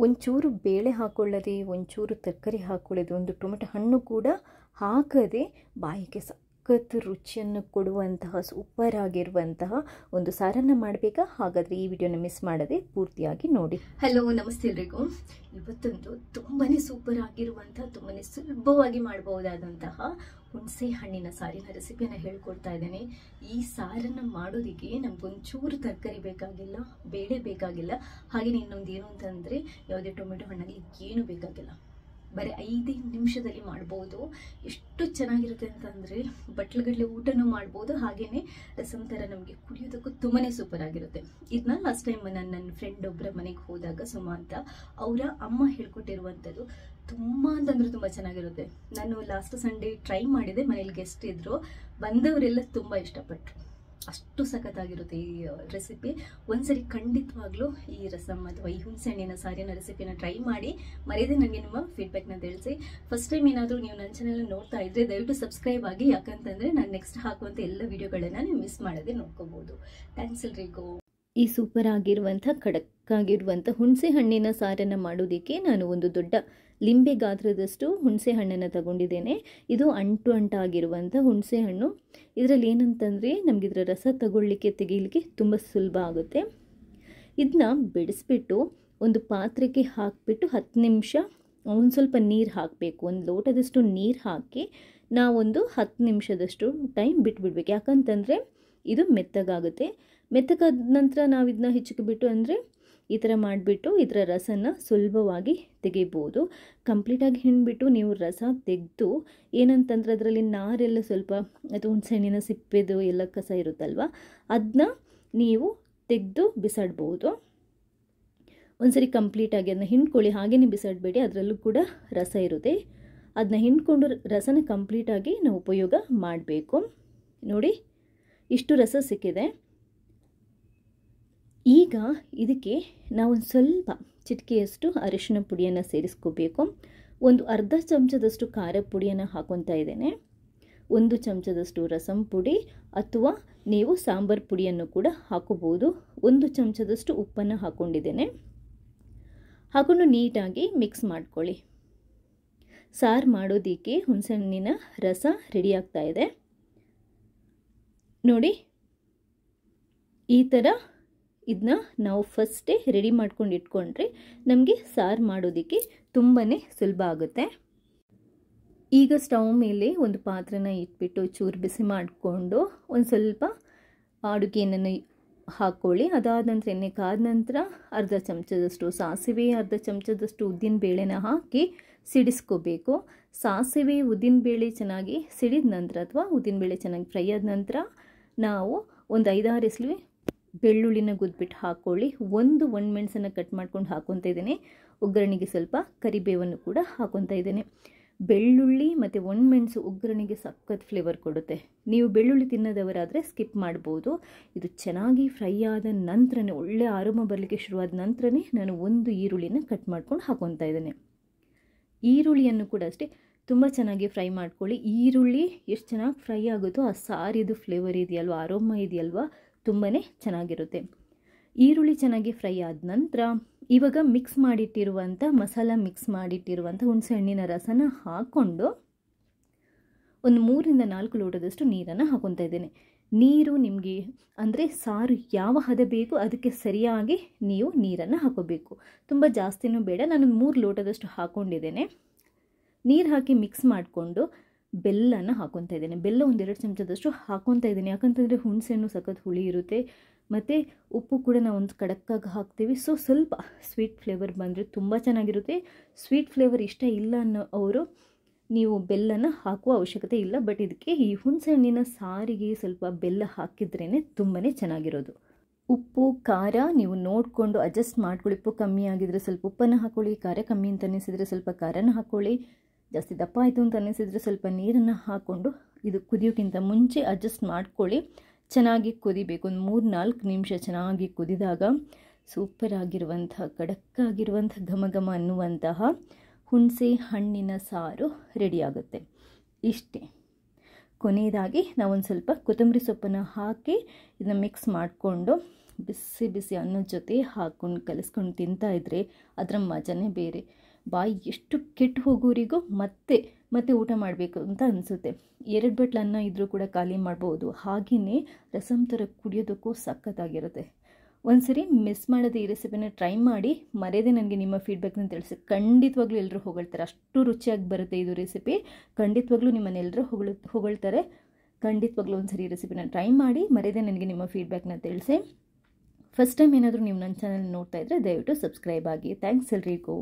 ಒಂಚೂರು ಬೇಳೆ ಹಾಕೊಳ್ಳದೆ, ಒಂಚೂರು ತರಕಾರಿ ಹಾಕೊಳ್ಳದೆ, ಒಂದು ಟೊಮೆಟೊ ಹಣ್ಣು ಕೂಡ ಹಾಕದೆ ಬಾಯಿಗೆ ಸಖತ್ ರುಚಿಯನ್ನು ಕೊಡುವಂತಹ ಸೂಪರ್ ಆಗಿರುವಂತಹ ಒಂದು ಸಾರನ್ನು ಮಾಡಬೇಕಾ? ಹಾಗಾದರೆ ಈ ವಿಡಿಯೋನ ಮಿಸ್ ಮಾಡದೆ ಪೂರ್ತಿಯಾಗಿ ನೋಡಿ. ಹಲೋ, ನಮಸ್ತೆ ಎಲ್ರಿಗೂ. ಇವತ್ತೊಂದು ತುಂಬಾ ಸೂಪರ್ ಆಗಿರುವಂತಹ, ತುಂಬಾ ಸುಲಭವಾಗಿ ಮಾಡಬಹುದಾದಂತಹ ಹುಣಸೆ ಹಣ್ಣಿನ ಸಾರಿನ ರೆಸಿಪಿಯನ್ನು ಹೇಳ್ಕೊಡ್ತಾ ಇದ್ದೇನೆ. ಈ ಸಾರನ್ನು ಮಾಡೋದಕ್ಕೆ ನಮ್ಗೊಂಚೂರು ತರಕಾರಿ ಬೇಕಾಗಿಲ್ಲ, ಬೇಳೆ ಬೇಕಾಗಿಲ್ಲ, ಹಾಗೆಯೇ ಇನ್ನೊಂದು ಏನು ಅಂತಂದರೆ ಯಾವುದೇ ಟೊಮೆಟೊ ಹಣ್ಣಲ್ಲಿ ಏನು ಬೇಕಾಗಿಲ್ಲ. ಬರೀ 5 ನಿಮಿಷದಲ್ಲಿ ಮಾಡ್ಬೋದು. ಎಷ್ಟು ಚೆನ್ನಾಗಿರುತ್ತೆ ಅಂತಂದರೆ ಬಟ್ಲುಗಟ್ಟಲೆ ಊಟನೂ ಮಾಡ್ಬೋದು, ಹಾಗೆಯೇ ರಸಮ್ ಥರ ನಮಗೆ ಕುಡಿಯೋದಕ್ಕೂ ತುಂಬಾ ಸೂಪರ್ ಆಗಿರುತ್ತೆ. ಇದನ್ನ ಲಾಸ್ಟ್ ಟೈಮ್ ನಾನು ನನ್ನ ಫ್ರೆಂಡ್ ಒಬ್ಬರ ಮನೆಗೆ ಹೋದಾಗ, ಸುಮಾ ಅಂತ, ಅವರ ಅಮ್ಮ ಹೇಳ್ಕೊಟ್ಟಿರುವಂಥದ್ದು ತುಂಬ ಅಂತಂದ್ರೆ ತುಂಬ ಚೆನ್ನಾಗಿರುತ್ತೆ. ನಾನು ಲಾಸ್ಟ್ ಸಂಡೇ ಟ್ರೈ ಮಾಡಿದೆ, ಮನೇಲಿ ಗೆಸ್ಟ್ ಇದ್ದರು, ಬಂದವರೆಲ್ಲ ತುಂಬ ಇಷ್ಟಪಟ್ಟರು. ಅಷ್ಟು ಸಖತ್ತಾಗಿರುತ್ತೆ ಈ ರೆಸಿಪಿ. ಒಂದ್ಸರಿ ಖಂಡಿತವಾಗ್ಲೂ ಈ ರಸಮ್ ಅಥವಾ ಈ ಹುಣಸೆ ಹಣ್ಣಿನ ಸಾರಿನ ರೆಸಿಪಿನ ಟ್ರೈ ಮಾಡಿ, ಮರೆಯದೆ ನನಗೆ ನಿಮ್ಮ ಫೀಡ್ಬ್ಯಾಕ್ನ ತಿಳಿಸಿ. ಫಸ್ಟ್ ಟೈಮ್ ಏನಾದರೂ ನೀವು ನನ್ನ ಚಾನಲ್ ನೋಡ್ತಾ ಇದ್ರೆ ದಯವಿಟ್ಟು ಸಬ್ಸ್ಕ್ರೈಬ್ ಆಗಿ, ಯಾಕಂತಂದರೆ ನಾನು ನೆಕ್ಸ್ಟ್ ಹಾಕುವಂಥ ಎಲ್ಲ ವಿಡಿಯೋಗಳನ್ನು ನೀವು ಮಿಸ್ ಮಾಡದೆ ನೋಡ್ಕೋಬೋದು. ಥ್ಯಾಂಕ್ಸ್ ಎಲ್ರಿಗೂ. ಈ ಸೂಪರ್ ಆಗಿರುವಂಥ ಖಡಕ್ಕಾಗಿರುವಂಥ ಹುಣಸೆ ಹಣ್ಣಿನ ಸಾರನ್ನು ಮಾಡೋದಕ್ಕೆ ನಾನು ಒಂದು ದೊಡ್ಡ ಲಿಂಬೆ ಗಾತ್ರದಷ್ಟು ಹುಣಸೆ ಹಣ್ಣನ್ನು ತಗೊಂಡಿದ್ದೇನೆ. ಇದು ಅಂಟಾಗಿರುವಂಥ ಹುಣಸೆ ಹಣ್ಣು. ಇದರಲ್ಲಿ ಏನಂತಂದರೆ ನಮಗೆ ಇದರ ರಸ ತೆಗೀಲಿಕ್ಕೆ ತುಂಬ ಸುಲಭ ಆಗುತ್ತೆ. ಇದನ್ನ ಬಿಡಿಸ್ಬಿಟ್ಟು ಒಂದು ಪಾತ್ರೆಗೆ ಹಾಕಿಬಿಟ್ಟು 10 ನಿಮಿಷ ಒಂದು ಸ್ವಲ್ಪ ನೀರು ಹಾಕಬೇಕು. ಒಂದು ಲೋಟದಷ್ಟು ನೀರು ಹಾಕಿ ನಾವೊಂದು 10 ನಿಮಿಷದಷ್ಟು ಟೈಮ್ ಬಿಟ್ಬಿಡ್ಬೇಕು. ಯಾಕಂತಂದರೆ ಇದು ಮೆತ್ತಗಾಗುತ್ತೆ. ಮೆತ್ತಗಾದ ನಂತರ ನಾವು ಇದನ್ನ ಹೆಚ್ಚಿಬಿಟ್ಟು ಅಂದರೆ ಈ ಥರ ಮಾಡಿಬಿಟ್ಟು ಇದರ ರಸನ ಸುಲಭವಾಗಿ ತೆಗಿಬೋದು. ಕಂಪ್ಲೀಟಾಗಿ ಹಿಂಡ್ಬಿಟ್ಟು ನೀವು ರಸ ತೆಗೆದು, ಏನಂತಂದ್ರೆ ಅದರಲ್ಲಿ ನಾರೆಲ್ಲ ಸ್ವಲ್ಪ, ಅದು ಹುಣಸೆ ಹಣ್ಣಿನ ಸಿಪ್ಪೆದು ಎಲ್ಲ ಕಸ ಇರುತ್ತಲ್ವ, ಅದನ್ನ ನೀವು ತೆಗೆದು ಬಿಸಾಡ್ಬೋದು. ಒಂದ್ಸರಿ ಕಂಪ್ಲೀಟಾಗಿ ಅದನ್ನ ಹಿಂಡ್ಕೊಳ್ಳಿ, ಹಾಗೇ ಬಿಸಾಡಬೇಡಿ, ಅದರಲ್ಲೂ ಕೂಡ ರಸ ಇರುತ್ತೆ. ಅದನ್ನ ಹಿಂಡ್ಕೊಂಡು ರಸನ ಕಂಪ್ಲೀಟಾಗಿ ನಾವು ಉಪಯೋಗ ಮಾಡಬೇಕು. ನೋಡಿ, ಇಷ್ಟು ರಸ ಸಿಕ್ಕಿದೆ. ಈಗ ಇದಕ್ಕೆ ನಾವು ಸ್ವಲ್ಪ ಚಿಟಿಕೆಯಷ್ಟು ಅರಿಶಿನ ಪುಡಿಯನ್ನು ಸೇರಿಸ್ಕೋಬೇಕು. ಒಂದು ಅರ್ಧ ಚಮಚದಷ್ಟು ಖಾರ ಪುಡಿಯನ್ನು ಹಾಕೊತಾ ಇದ್ದೇನೆ. 1 ಚಮಚದಷ್ಟು ರಸಮ್ ಪುಡಿ ಅಥವಾ ನೀವು ಸಾಂಬಾರ್ ಪುಡಿಯನ್ನು ಕೂಡ ಹಾಕೋಬೋದು. 1 ಚಮಚದಷ್ಟು ಉಪ್ಪನ್ನು ಹಾಕ್ಕೊಂಡಿದ್ದೇನೆ. ಹಾಕೊಂಡು ನೀಟಾಗಿ ಮಿಕ್ಸ್ ಮಾಡ್ಕೊಳ್ಳಿ. ಸಾರು ಮಾಡೋದಕ್ಕೆ ಹುಣಸೆ ಹಣ್ಣಿನ ರಸ ರೆಡಿ ಆಗ್ತಾ ಇದೆ. ನೋಡಿ, ಈ ಥರ ಇದನ್ನ ನಾವು ಫಸ್ಟೇ ರೆಡಿ ಮಾಡ್ಕೊಂಡು ಇಟ್ಕೊಂಡ್ರೆ ನಮಗೆ ಸಾರು ಮಾಡೋದಕ್ಕೆ ತುಂಬಾ ಸುಲಭ ಆಗುತ್ತೆ. ಈಗ ಸ್ಟವ್ ಮೇಲೆ ಒಂದು ಪಾತ್ರೆನ ಇಟ್ಬಿಟ್ಟು ಚೂರು ಬಿಸಿ ಮಾಡಿಕೊಂಡು ಒಂದು ಸ್ವಲ್ಪ ಅಡುಗೆ ಎಣ್ಣೆನ ಹಾಕ್ಕೊಳ್ಳಿ. ಅದಾದ ನಂತರ ಎಣ್ಣೆ ಕಾದ ನಂತರ ಅರ್ಧ ಚಮಚದಷ್ಟು ಸಾಸಿವೆ, ಅರ್ಧ ಚಮಚದಷ್ಟು ಉದ್ದಿನ ಬೇಳೆನ ಹಾಕಿ ಸಿಡಿಸ್ಕೋಬೇಕು. ಸಾಸಿವೆ ಉದ್ದಿನಬೇಳೆ ಚೆನ್ನಾಗಿ ಸಿಡಿದ ನಂತರ ಅಥವಾ ಉದ್ದಿನಬೇಳೆ ಚೆನ್ನಾಗಿ ಫ್ರೈ ಆದ ನಂತರ ನಾವು ಒಂದು 5-6 ಎಸಳು ಬೆಳ್ಳುಳ್ಳಿನ ಗುದ್ಬಿಟ್ಟು ಹಾಕ್ಕೊಳ್ಳಿ. ಒಂದು ಮೆಣಸನ್ನು ಕಟ್ ಮಾಡ್ಕೊಂಡು ಹಾಕೊತಾ ಇದ್ದೇನೆ. ಒಗ್ಗರಣೆಗೆ ಸ್ವಲ್ಪ ಕರಿಬೇವನ್ನು ಕೂಡ ಹಾಕೊತಾ ಇದ್ದೇನೆ. ಬೆಳ್ಳುಳ್ಳಿ ಮತ್ತು ಮೆಣಸು ಒಗ್ಗರಣೆಗೆ ಸಖತ್ ಫ್ಲೇವರ್ ಕೊಡುತ್ತೆ. ನೀವು ಬೆಳ್ಳುಳ್ಳಿ ತಿನ್ನೋದವರಾದರೆ ಸ್ಕಿಪ್ ಮಾಡ್ಬೋದು. ಇದು ಚೆನ್ನಾಗಿ ಫ್ರೈ ಆದ ನಂತರನೇ, ಒಳ್ಳೆ ಆರೋಮ ಬರಲಿಕ್ಕೆ ಶುರುವಾದ ನಂತರನೇ ನಾನು ಒಂದು ಈರುಳ್ಳಿನ ಕಟ್ ಮಾಡ್ಕೊಂಡು ಹಾಕೊತಾ ಇದ್ದೇನೆ. ಈರುಳ್ಳಿಯನ್ನು ಕೂಡ ಅಷ್ಟೇ ತುಂಬ ಚೆನ್ನಾಗಿ ಫ್ರೈ ಮಾಡ್ಕೊಳ್ಳಿ. ಈರುಳ್ಳಿ ಎಷ್ಟು ಚೆನ್ನಾಗಿ ಫ್ರೈ ಆಗುತ್ತೋ ಆ ಸಾರಿದು ಫ್ಲೇವರ್ ಇದೆಯಲ್ವ, ಆರೋಮ ಇದೆಯಲ್ವ, ತುಂಬಾ ಚೆನ್ನಾಗಿರುತ್ತೆ. ಈರುಳ್ಳಿ ಚೆನ್ನಾಗಿ ಫ್ರೈ ಆದ ನಂತರ ಇವಾಗ ಮಿಕ್ಸ್ ಮಾಡಿಟ್ಟಿರುವಂಥ ಮಸಾಲ ಮಿಕ್ಸ್ ಮಾಡಿಟ್ಟಿರುವಂಥ ಹುಣಸೆ ಹಣ್ಣಿನ ರಸನ ಹಾಕ್ಕೊಂಡು ಒಂದು 3-4 ಲೋಟದಷ್ಟು ನೀರನ್ನು ಹಾಕೊತಾ ಇದ್ದೇನೆ. ನೀರು ನಿಮಗೆ ಅಂದರೆ ಸಾರು ಯಾವ ಹದ ಬೇಕು ಅದಕ್ಕೆ ಸರಿಯಾಗಿ ನೀವು ನೀರನ್ನು ಹಾಕೋಬೇಕು. ತುಂಬ ಜಾಸ್ತಿನೂ ಬೇಡ. ನಾನು 3 ಲೋಟದಷ್ಟು ಹಾಕ್ಕೊಂಡಿದ್ದೇನೆ. ನೀರು ಹಾಕಿ ಮಿಕ್ಸ್ ಮಾಡಿಕೊಂಡು ಬೆಲ್ಲನ ಹಾಕೊತಾ ಇದ್ದೇನೆ. ಬೆಲ್ಲ 1-2 ಚಮಚದಷ್ಟು ಹಾಕೊತಾ ಇದ್ದೀನಿ. ಯಾಕಂತಂದರೆ ಹುಣಸೆಹಣ್ಣು ಸಖತ್ ಹುಳಿ ಇರುತ್ತೆ, ಮತ್ತು ಉಪ್ಪು ಕೂಡ ನಾವು ಒಂದು ಕಡಕ್ಕಾಗಿ ಹಾಕ್ತೀವಿ. ಸೊ ಸ್ವಲ್ಪ ಸ್ವೀಟ್ ಫ್ಲೇವರ್ ಬಂದರೆ ತುಂಬ ಚೆನ್ನಾಗಿರುತ್ತೆ. ಸ್ವೀಟ್ ಫ್ಲೇವರ್ ಇಷ್ಟ ಇಲ್ಲ ಅನ್ನೋ ಅವರು ನೀವು ಬೆಲ್ಲನ ಹಾಕುವ ಅವಶ್ಯಕತೆ ಇಲ್ಲ. ಬಟ್ ಇದಕ್ಕೆ ಈ ಹುಣಸೆ ಹಣ್ಣಿನ ಸಾರಿಗೆ ಸ್ವಲ್ಪ ಬೆಲ್ಲ ಹಾಕಿದ್ರೇ ತುಂಬಾ ಚೆನ್ನಾಗಿರೋದು. ಉಪ್ಪು ಖಾರ ನೀವು ನೋಡಿಕೊಂಡು ಅಡ್ಜಸ್ಟ್ ಮಾಡ್ಕೊಳ್ಳಿ. ಉಪ್ಪು ಕಮ್ಮಿ ಆಗಿದ್ರೆ ಸ್ವಲ್ಪ ಉಪ್ಪನ್ನು ಹಾಕ್ಕೊಳ್ಳಿ, ಖಾರ ಕಮ್ಮಿ ಅಂತ ಅನ್ನಿಸಿದರೆ ಸ್ವಲ್ಪ ಖಾರನ ಹಾಕ್ಕೊಳ್ಳಿ, ಜಾಸ್ತಿ ದಪ್ಪ ಆಯಿತು ಅಂತ ಅನ್ನಿಸಿದರೆ ಸ್ವಲ್ಪ ನೀರನ್ನು ಹಾಕ್ಕೊಂಡು ಇದು ಕುದಿಯೋಕ್ಕಿಂತ ಮುಂಚೆ ಅಡ್ಜಸ್ಟ್ ಮಾಡ್ಕೊಳ್ಳಿ. ಚೆನ್ನಾಗಿ ಕುದಿಬೇಕು. ಒಂದು 3-4 ನಿಮಿಷ ಚೆನ್ನಾಗಿ ಕುದಿದಾಗ ಸೂಪರ್ ಆಗಿರುವಂಥ ಖಡಕ್ಕಾಗಿರುವಂಥ ಘಮ ಅನ್ನುವಂತಹ ಹುಣಸೆ ಹಣ್ಣಿನ ಸಾರು ರೆಡಿಯಾಗುತ್ತೆ. ಇಷ್ಟೇ. ಕೊನೆಯದಾಗಿ ನಾವೊಂದು ಸ್ವಲ್ಪ ಕೊತ್ತಂಬರಿ ಸೊಪ್ಪನ್ನು ಹಾಕಿ ಇದನ್ನು ಮಿಕ್ಸ್ ಮಾಡಿಕೊಂಡು ಬಿಸಿ ಬಿಸಿ ಅನ್ನದ ಜೊತೆ ಹಾಕ್ಕೊಂಡು ಕಲಿಸ್ಕೊಂಡು ತಿಂತಾಯಿದ್ರೆ ಅದರ ಮಜನೇ ಬೇರೆ. ಬಾಯಿ ಎಷ್ಟು ಕೆಟ್ಟು ಹೋಗೋರಿಗೂ ಮತ್ತೆ ಊಟ ಮಾಡಬೇಕು ಅಂತ ಅನಿಸುತ್ತೆ. 2 ಬಟ್ಲು ಅನ್ನ ಇದ್ದರೂ ಕೂಡ ಖಾಲಿ ಮಾಡ್ಬೋದು. ಹಾಗೆಯೇ ರಸಮ್ ಥರ ಕುಡಿಯೋದಕ್ಕೂ ಸಖತ್ತಾಗಿರುತ್ತೆ. ಒಂದ್ಸರಿ ಮಿಸ್ ಮಾಡದೆ ಈ ರೆಸಿಪಿನ ಟ್ರೈ ಮಾಡಿ, ಮರೆಯದೆ ನನಗೆ ನಿಮ್ಮ ಫೀಡ್ಬ್ಯಾಕ್ನ ತಿಳಿಸಿ. ಖಂಡಿತವಾಗ್ಲೂ ಎಲ್ಲರೂ ಹೊಗಳ್ತಾರೆ, ಅಷ್ಟು ರುಚಿಯಾಗಿ ಬರುತ್ತೆ ಇದು ರೆಸಿಪಿ. ಖಂಡಿತವಾಗ್ಲೂ ನಿಮ್ಮನ್ನೆಲ್ಲರೂ ಹೊಗಳ್ತಾರೆ. ಖಂಡಿತವಾಗ್ಲೂ ಒಂದ್ಸರಿ ಈ ರೆಸಿಪಿನ ಟ್ರೈ ಮಾಡಿ, ಮರೆಯದೆ ನನಗೆ ನಿಮ್ಮ ಫೀಡ್ಬ್ಯಾಕ್ನ ತಿಳಿಸಿ. ಫಸ್ಟ್ ಟೈಮ್ ಏನಾದರೂ ನೀವು ನನ್ನ ಚಾನಲ್ ನೋಡ್ತಾ ಇದ್ದರೆ ದಯವಿಟ್ಟು ಸಬ್ಸ್ಕ್ರೈಬ್ ಆಗಿ. ಥ್ಯಾಂಕ್ಸ್ ಎಲ್ರಿಗೂ.